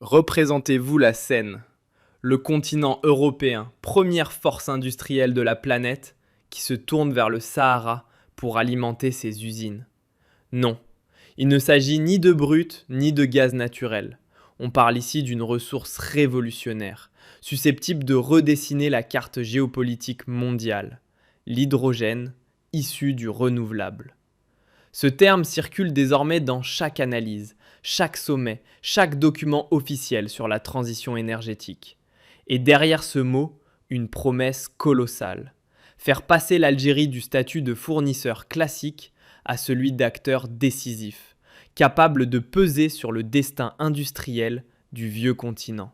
Représentez-vous la scène, le continent européen, première force industrielle de la planète, qui se tourne vers le Sahara pour alimenter ses usines. Non, il ne s'agit ni de brut ni de gaz naturel. On parle ici d'une ressource révolutionnaire, susceptible de redessiner la carte géopolitique mondiale, l'hydrogène issu du renouvelable. Ce terme circule désormais dans chaque analyse, chaque sommet, chaque document officiel sur la transition énergétique. Et derrière ce mot, une promesse colossale. Faire passer l'Algérie du statut de fournisseur classique à celui d'acteur décisif, capable de peser sur le destin industriel du vieux continent.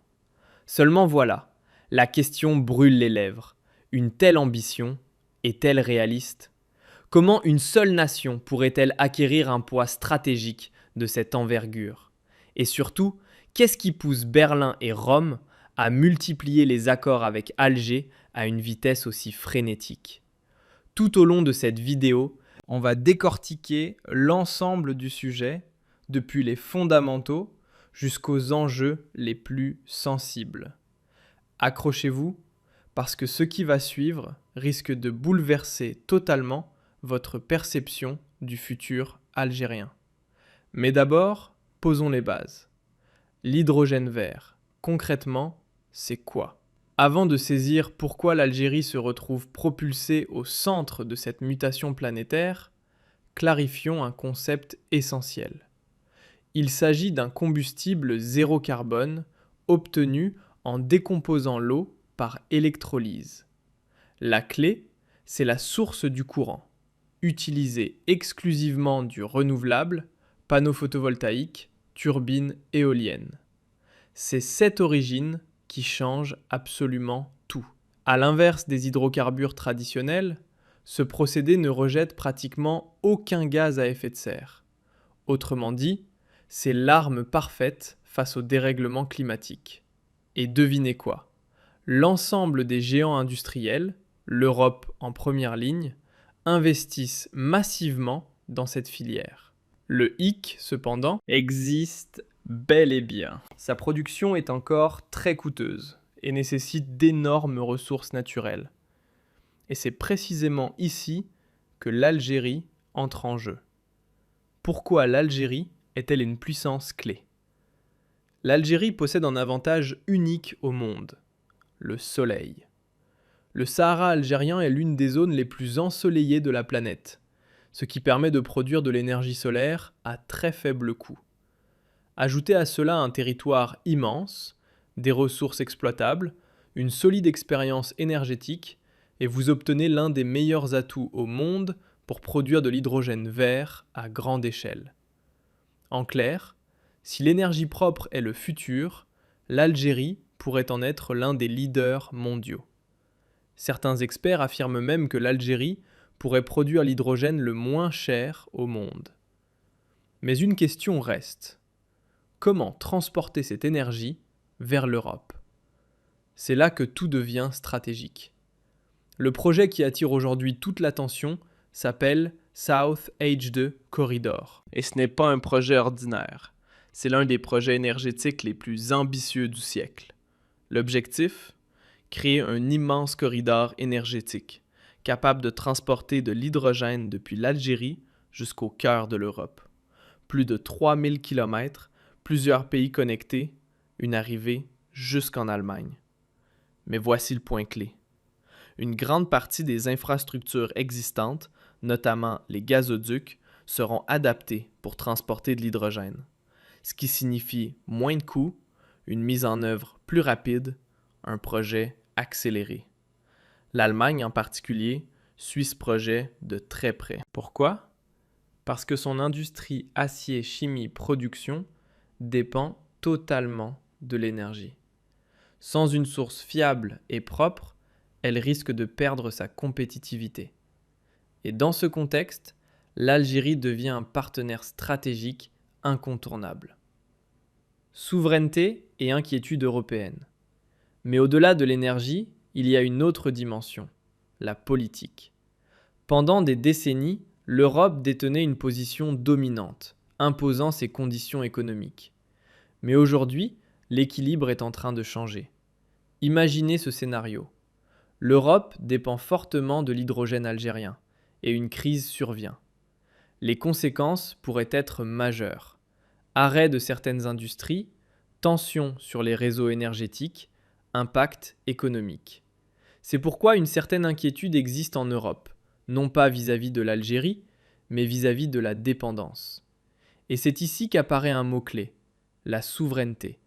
Seulement voilà, la question brûle les lèvres. Une telle ambition est-elle réaliste ? Comment une seule nation pourrait-elle acquérir un poids stratégique de cette envergure ? Et surtout, qu'est-ce qui pousse Berlin et Rome à multiplier les accords avec Alger à une vitesse aussi frénétique ? Tout au long de cette vidéo, on va décortiquer l'ensemble du sujet, depuis les fondamentaux jusqu'aux enjeux les plus sensibles. Accrochez-vous, parce que ce qui va suivre risque de bouleverser totalement votre perception du futur algérien. Mais d'abord, posons les bases. L'hydrogène vert, concrètement, c'est quoi ? Avant de saisir pourquoi l'Algérie se retrouve propulsée au centre de cette mutation planétaire, clarifions un concept essentiel. Il s'agit d'un combustible zéro carbone obtenu en décomposant l'eau par électrolyse. La clé, c'est la source du courant. Utiliser exclusivement du renouvelable, panneaux photovoltaïques, turbines éoliennes. C'est cette origine qui change absolument tout. À l'inverse des hydrocarbures traditionnels, ce procédé ne rejette pratiquement aucun gaz à effet de serre. Autrement dit, c'est l'arme parfaite face au dérèglement climatique. Et devinez quoi ? L'ensemble des géants industriels, l'Europe en première ligne, investissent massivement dans cette filière. Le hic, cependant, existe bel et bien. Sa production est encore très coûteuse et nécessite d'énormes ressources naturelles. Et c'est précisément ici que l'Algérie entre en jeu. Pourquoi l'Algérie est-elle une puissance clé ? L'Algérie possède un avantage unique au monde, le soleil. Le Sahara algérien est l'une des zones les plus ensoleillées de la planète, ce qui permet de produire de l'énergie solaire à très faible coût. Ajoutez à cela un territoire immense, des ressources exploitables, une solide expérience énergétique, et vous obtenez l'un des meilleurs atouts au monde pour produire de l'hydrogène vert à grande échelle. En clair, si l'énergie propre est le futur, l'Algérie pourrait en être l'un des leaders mondiaux. Certains experts affirment même que l'Algérie pourrait produire l'hydrogène le moins cher au monde. Mais une question reste. Comment transporter cette énergie vers l'Europe ? C'est là que tout devient stratégique. Le projet qui attire aujourd'hui toute l'attention s'appelle South H2 Corridor. Et ce n'est pas un projet ordinaire. C'est l'un des projets énergétiques les plus ambitieux du siècle. L'objectif ? Créer un immense corridor énergétique, capable de transporter de l'hydrogène depuis l'Algérie jusqu'au cœur de l'Europe. Plus de 3000 km, plusieurs pays connectés, une arrivée jusqu'en Allemagne. Mais voici le point clé. Une grande partie des infrastructures existantes, notamment les gazoducs, seront adaptées pour transporter de l'hydrogène, ce qui signifie moins de coûts, une mise en œuvre plus rapide, un projet accéléré. L'Allemagne en particulier suit ce projet de très près. Pourquoi ? Parce que son industrie acier-chimie-production dépend totalement de l'énergie. Sans une source fiable et propre, elle risque de perdre sa compétitivité. Et dans ce contexte, l'Algérie devient un partenaire stratégique incontournable. Souveraineté et inquiétude européenne. Mais au-delà de l'énergie, il y a une autre dimension, la politique. Pendant des décennies, l'Europe détenait une position dominante, imposant ses conditions économiques. Mais aujourd'hui, l'équilibre est en train de changer. Imaginez ce scénario. L'Europe dépend fortement de l'hydrogène algérien et une crise survient. Les conséquences pourraient être majeures. Arrêt de certaines industries, tensions sur les réseaux énergétiques, impact économique. C'est pourquoi une certaine inquiétude existe en Europe, non pas vis-à-vis de l'Algérie, mais vis-à-vis de la dépendance. Et c'est ici qu'apparaît un mot-clé, la souveraineté.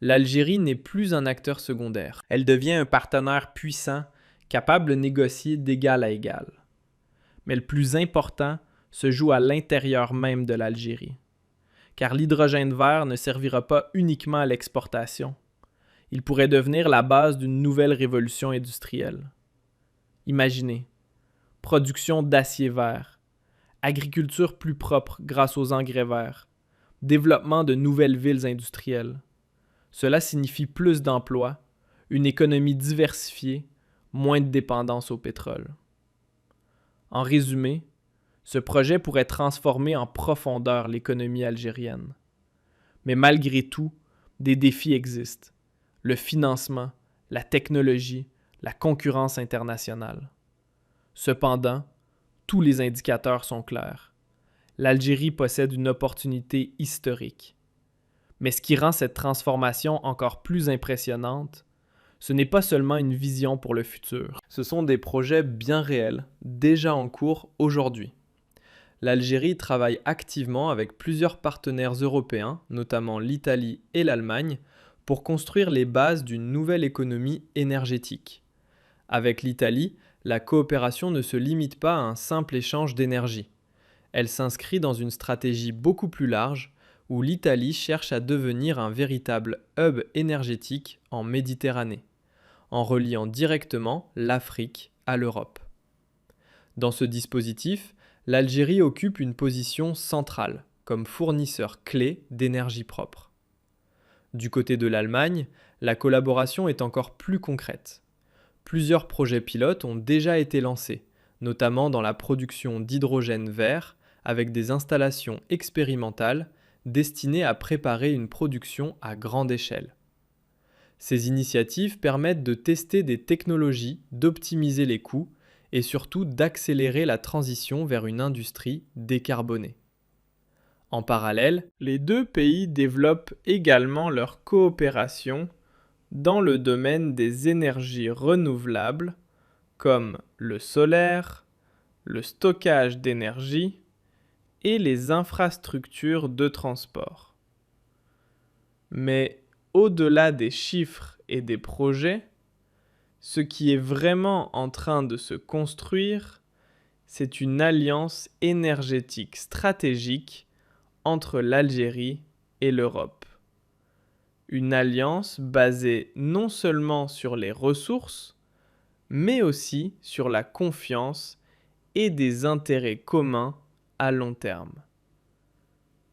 L'Algérie n'est plus un acteur secondaire. Elle devient un partenaire puissant, capable de négocier d'égal à égal. Mais le plus important se joue à l'intérieur même de l'Algérie. Car l'hydrogène vert ne servira pas uniquement à l'exportation. Il pourrait devenir la base d'une nouvelle révolution industrielle. Imaginez, production d'acier vert, agriculture plus propre grâce aux engrais verts, développement de nouvelles villes industrielles. Cela signifie plus d'emplois, une économie diversifiée, moins de dépendance au pétrole. En résumé, ce projet pourrait transformer en profondeur l'économie algérienne. Mais malgré tout, des défis existent. Le financement, la technologie, la concurrence internationale. Cependant, tous les indicateurs sont clairs. L'Algérie possède une opportunité historique. Mais ce qui rend cette transformation encore plus impressionnante, ce n'est pas seulement une vision pour le futur. Ce sont des projets bien réels, déjà en cours aujourd'hui. L'Algérie travaille activement avec plusieurs partenaires européens, notamment l'Italie et l'Allemagne, pour construire les bases d'une nouvelle économie énergétique. Avec l'Italie, la coopération ne se limite pas à un simple échange d'énergie. Elle s'inscrit dans une stratégie beaucoup plus large où l'Italie cherche à devenir un véritable hub énergétique en Méditerranée, en reliant directement l'Afrique à l'Europe. Dans ce dispositif, l'Algérie occupe une position centrale comme fournisseur clé d'énergie propre. Du côté de l'Allemagne, la collaboration est encore plus concrète. Plusieurs projets pilotes ont déjà été lancés, notamment dans la production d'hydrogène vert avec des installations expérimentales destinées à préparer une production à grande échelle. Ces initiatives permettent de tester des technologies, d'optimiser les coûts et surtout d'accélérer la transition vers une industrie décarbonée. En parallèle, les deux pays développent également leur coopération dans le domaine des énergies renouvelables comme le solaire, le stockage d'énergie et les infrastructures de transport. Mais au-delà des chiffres et des projets, ce qui est vraiment en train de se construire, c'est une alliance énergétique stratégique entre l'Algérie et l'Europe. Une alliance basée non seulement sur les ressources, mais aussi sur la confiance et des intérêts communs à long terme.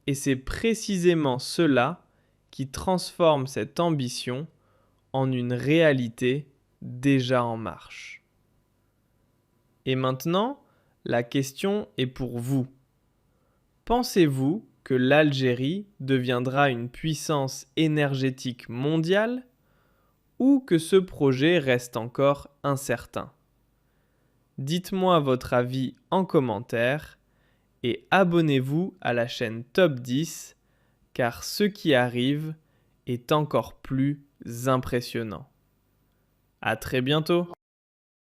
Et c'est précisément cela qui transforme cette ambition en une réalité déjà en marche. Et maintenant, la question est pour vous. Pensez-vous que l'Algérie deviendra une puissance énergétique mondiale ou que ce projet reste encore incertain? Dites-moi votre avis en commentaire et abonnez-vous à la chaîne Top 10 car ce qui arrive est encore plus impressionnant. À très bientôt!